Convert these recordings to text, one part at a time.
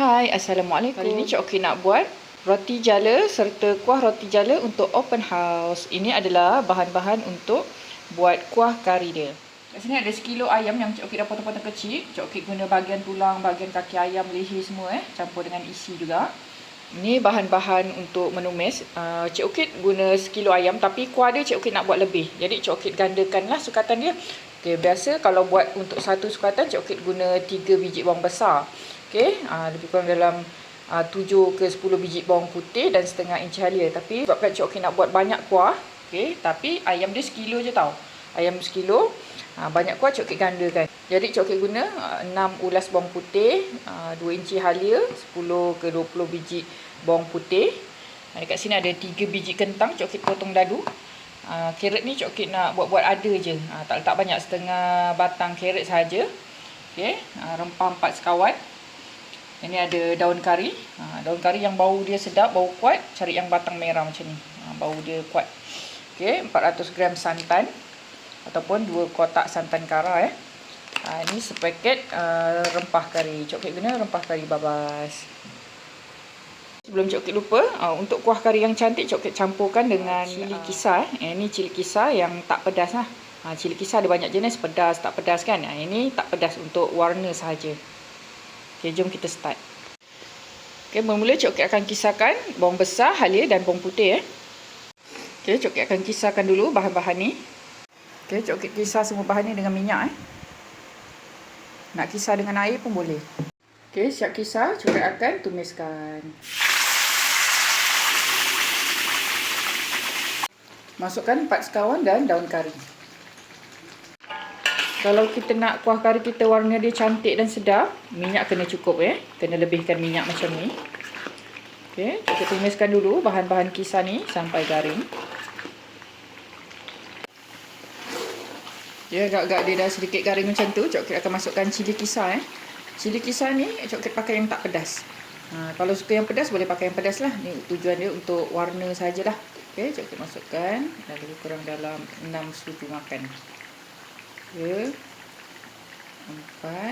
Hai, Assalamualaikum. Kali ni Cik Okey nak buat roti jala serta kuah roti jala untuk open house. Ini adalah bahan-bahan untuk buat kuah kari dia. Kat sini ada sekilo ayam yang Cik Okey dah potong-potong kecil. Cik Okey guna bahagian tulang, bahagian kaki ayam, leher semua campur dengan isi juga. Ini bahan-bahan untuk menumis. Cik Okey guna sekilo ayam tapi kuah dia Cik Okey nak buat lebih. Jadi Cik Okey gandakanlah sukatan dia. Okey, biasa kalau buat untuk satu sukatan Cik Okey guna 3 biji bawang besar. Okey, lebih kurang dalam 7 ke 10 biji bawang putih dan setengah inci halia. Tapi sebabkan Cik Okey nak buat banyak kuah, okey, tapi ayam dia sekilo je tau. Ayam sekilo, banyak kuah Cik Okey gandakan. Jadi Cik Okey guna 6 ulas bawang putih, 2 inci halia, 10 ke 20 biji bawang putih. Dekat sini ada 3 biji kentang Cik Okey potong dadu. Carrot ni Cik Okey nak buat-buat ada je. Tak letak banyak, setengah batang carrot saja. Okey, rempah 4 sekawan. Ini ada daun kari. Daun kari yang bau dia sedap, bau kuat, cari yang batang merah macam ni. Bau dia kuat. Okey, 400 gram santan ataupun 2 kotak santan kara ini sepaket rempah kari. Cik Okey guna rempah kari babas. Sebelum Cik Okey lupa, untuk kuah kari yang cantik Cik Okey campurkan dengan cili kisar. Ini cili kisar yang tak pedas lah. Cili kisar ada banyak jenis, pedas, tak pedas kan. Ini tak pedas, untuk warna sahaja. Okey, jom kita start. Okey, bermula Cik Okey akan kisarkan bawang besar, halia dan bawang putih Okey, Cik Okey akan kisarkan dulu bahan-bahan ni. Okey, Cik Okey kisar semua bahan ni dengan minyak Nak kisar dengan air pun boleh. Okey, siap kisar, Cik Okey akan tumiskan. Masukkan 4 sekawan dan daun kari. Kalau kita nak kuah kari kita warna dia cantik dan sedap, minyak kena cukup Kena lebihkan minyak macam ni. Okey, kita tumiskan dulu bahan-bahan kisar ni sampai garing. Ya, agak-agak dia dah sedikit garing macam tu, Cik Okey akan masukkan cili kisar Cili kisar ni Cik Okey pakai yang tak pedas. Kalau suka yang pedas boleh pakai yang pedas lah. Ni tujuan dia untuk warna sajalah. Okey, Cik Okey masukkan lebih kurang dalam 6 sudu makan. 3, 4,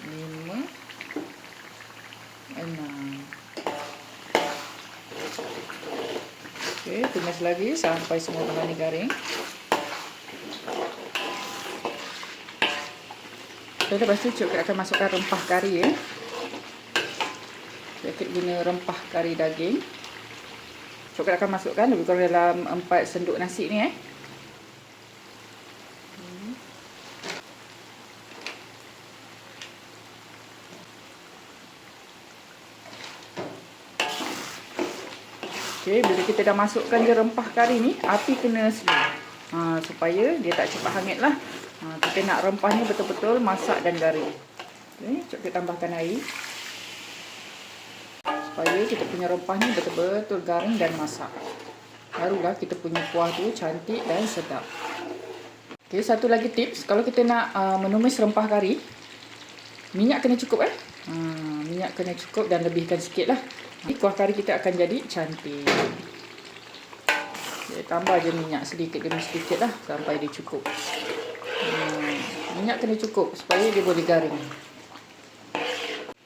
5, 6. Okey, tumis lagi sampai semua bahan ni garing. Lepas tu Cik Okey akan masukkan rempah kari Cik Okey guna rempah kari daging. Cik Okey akan masukkan lebih kurang dalam 4 senduk nasi ni Okey, bila kita dah masukkan je rempah kari ni, api kena slow. Supaya dia tak cepat hangit lah. Kita nak rempah ni betul-betul masak dan garing. Okey, Cik Okey tambahkan air. Supaya kita punya rempah ni betul-betul garing dan masak. Barulah kita punya kuah tu cantik dan sedap. Okey, satu lagi tips. Kalau kita nak menumis rempah kari, minyak kena cukup minyak kena cukup dan lebihkan sikit lah. Kuah kari kita akan jadi cantik. Okay, tambah je minyak sedikit demi sedikit lah sampai dia cukup. Minyak kena cukup supaya dia boleh garing.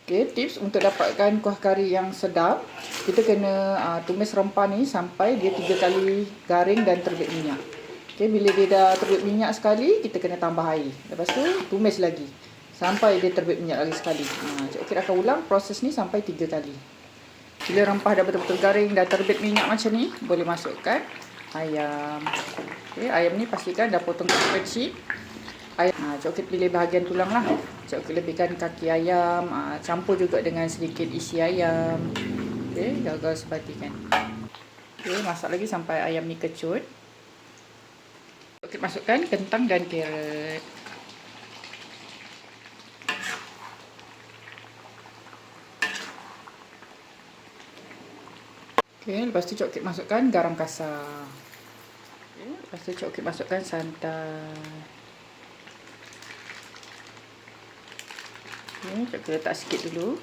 Okay, tips untuk dapatkan kuah kari yang sedap, kita kena tumis rempah ni sampai dia 3 kali garing dan terbit minyak. Okay, bila dia dah terbit minyak sekali, kita kena tambah air. Lepas tu tumis lagi sampai dia terbit minyak lagi sekali. Cik Okey akan ulang proses ni sampai 3 kali. Bila rempah dah betul-betul garing dan terbit minyak macam ni, boleh masukkan ayam. Okay, ayam ni pastikan dah potong kecil-kecil. Cik Okey pilih bahagian tulang lah. Cik Okey lebihkan kaki ayam, campur juga dengan sedikit isi ayam. Okay, gagal sebatikan. Okay, masak lagi sampai ayam ni kecut. Cik Okey masukkan kentang dan carrot. Okay, lepas tu Cik Okey masukkan garam kasar. Okay, lepas tu Cik Okey masukkan santan. Okay, Cik Okey letak sikit dulu.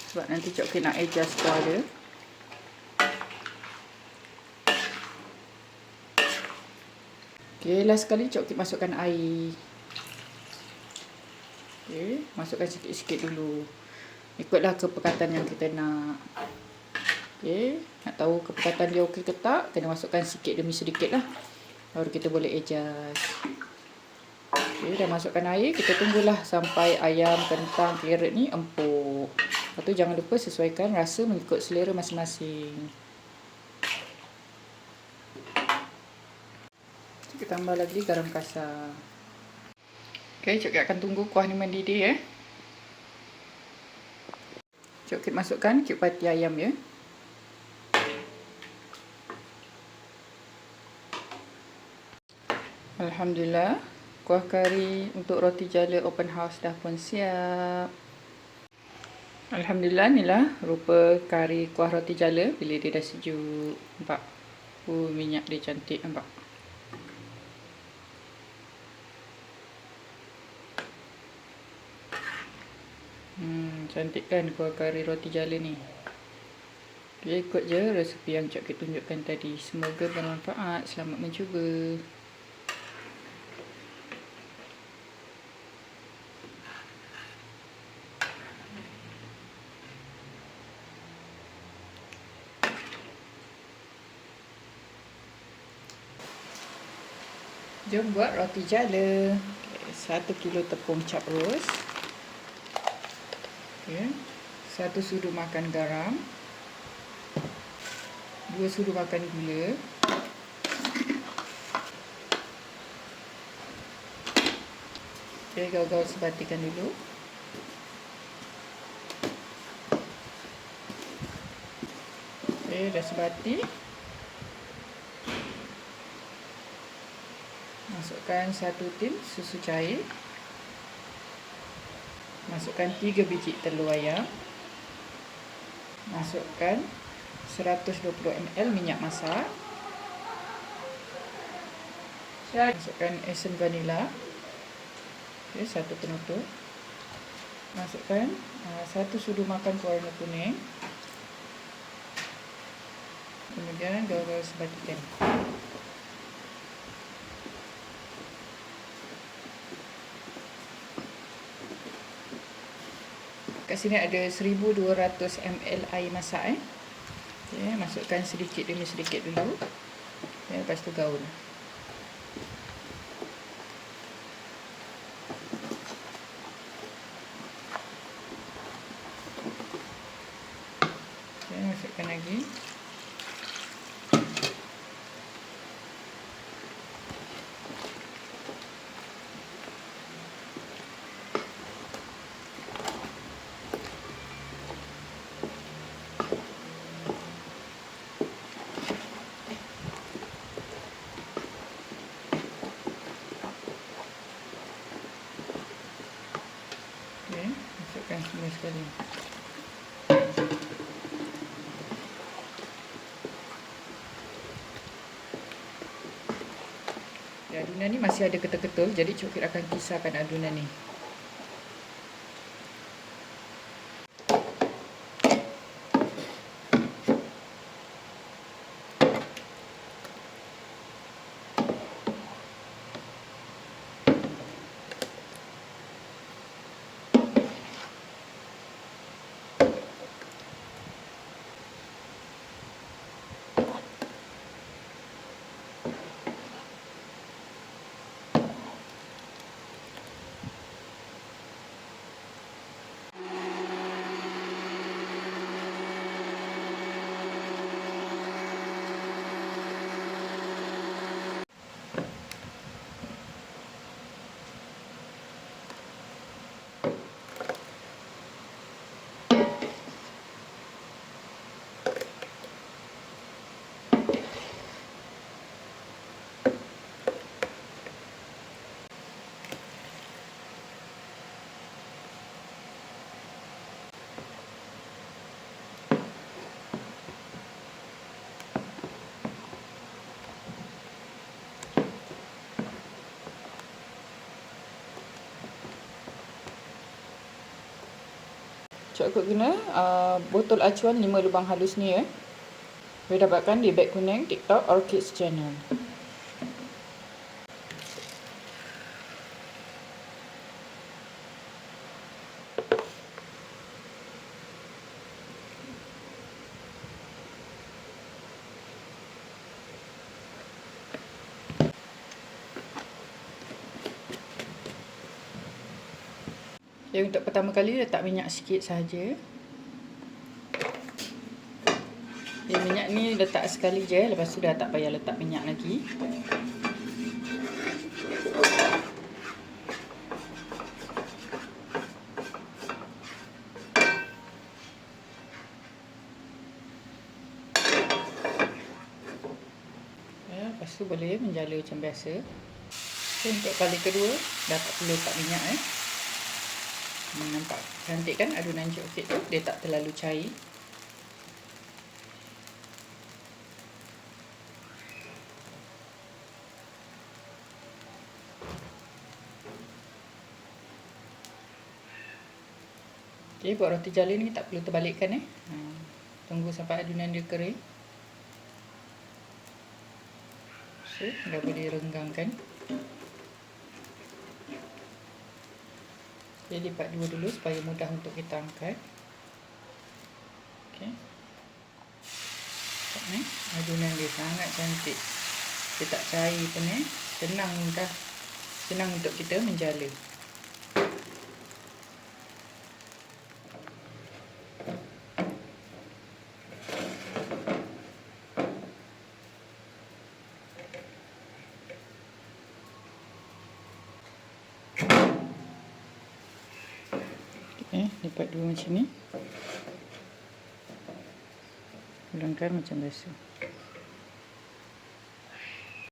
Sebab nanti Cik Okey nak adjust kuah dia. Okay, last sekali Cik Okey masukkan air. Okay, masukkan sikit-sikit dulu. Ikutlah kepekatan yang kita nak. Okey, nak tahu kepekatan dia okey ke tak, kena masukkan sikit demi sedikit lah. Baru kita boleh adjust. Okey, dah masukkan air, kita tunggulah sampai ayam, kentang, carrot ni empuk. Lepas tu jangan lupa sesuaikan rasa mengikut selera masing-masing. Kita tambah lagi garam kasar. Okey, Cik akan tunggu kuah ni mendidih . Cik masukkan cube pati ayam ya. Alhamdulillah, kuah kari untuk roti jala open house dah pun siap. Alhamdulillah, inilah rupa kari kuah roti jala bila dia dah sejuk. Nampak? Minyak dia cantik, nampak? Cantik kan kuah kari roti jala ni. Dia ikut je resepi yang Cik tunjukkan tadi. Semoga bermanfaat. Selamat mencuba. Jom buat roti jala. 1 kilo tepung cap roast. 1 sudu makan garam. 2 sudu makan gula. Gaul-gaul sebatikan dulu. Dah sebati. Masukkan 1 tin susu cair. Masukkan 3 biji telur ayam. Masukkan 120 ml minyak masak. Masukkan esen vanila. 1 penutup. Masukkan 1 sudu makan pewarna kuning. Kemudian gaul-gaul sebatikan. Kat sini ada 1200 ml air masak . Masukkan sedikit demi sedikit dulu. Lepas tu gaul. Masukkan lagi. Masukkan semua sekali. Adunan ni masih ada ketul-ketul, jadi Cik akan pisahkan adunan ni. Cik guna botol acuan 5 lubang halus ni . Boleh dapatkan di beg kuning TikTok or Kids Channel. Jadi untuk pertama kali letak minyak sikit saja. Minyak ni letak sekali je, lepas tu dah tak payah letak minyak lagi. Lepas tu boleh menjala macam biasa. Untuk kali kedua dah tak perlu letak minyak. Nampak cantik kan adunan coklat tu, dia tak terlalu cair. Okay, buat roti jala ni tak perlu terbalikkan. Tunggu sampai adunan dia kering. So, dah boleh renggangkan. Okay, lipat dua dulu supaya mudah untuk kita angkat. Okay. Adunan dia sangat cantik. Dia tak cair pun. Senang, mudah. Senang untuk kita menjala. Lipat dua macam ni. Ulangkan macam biasa.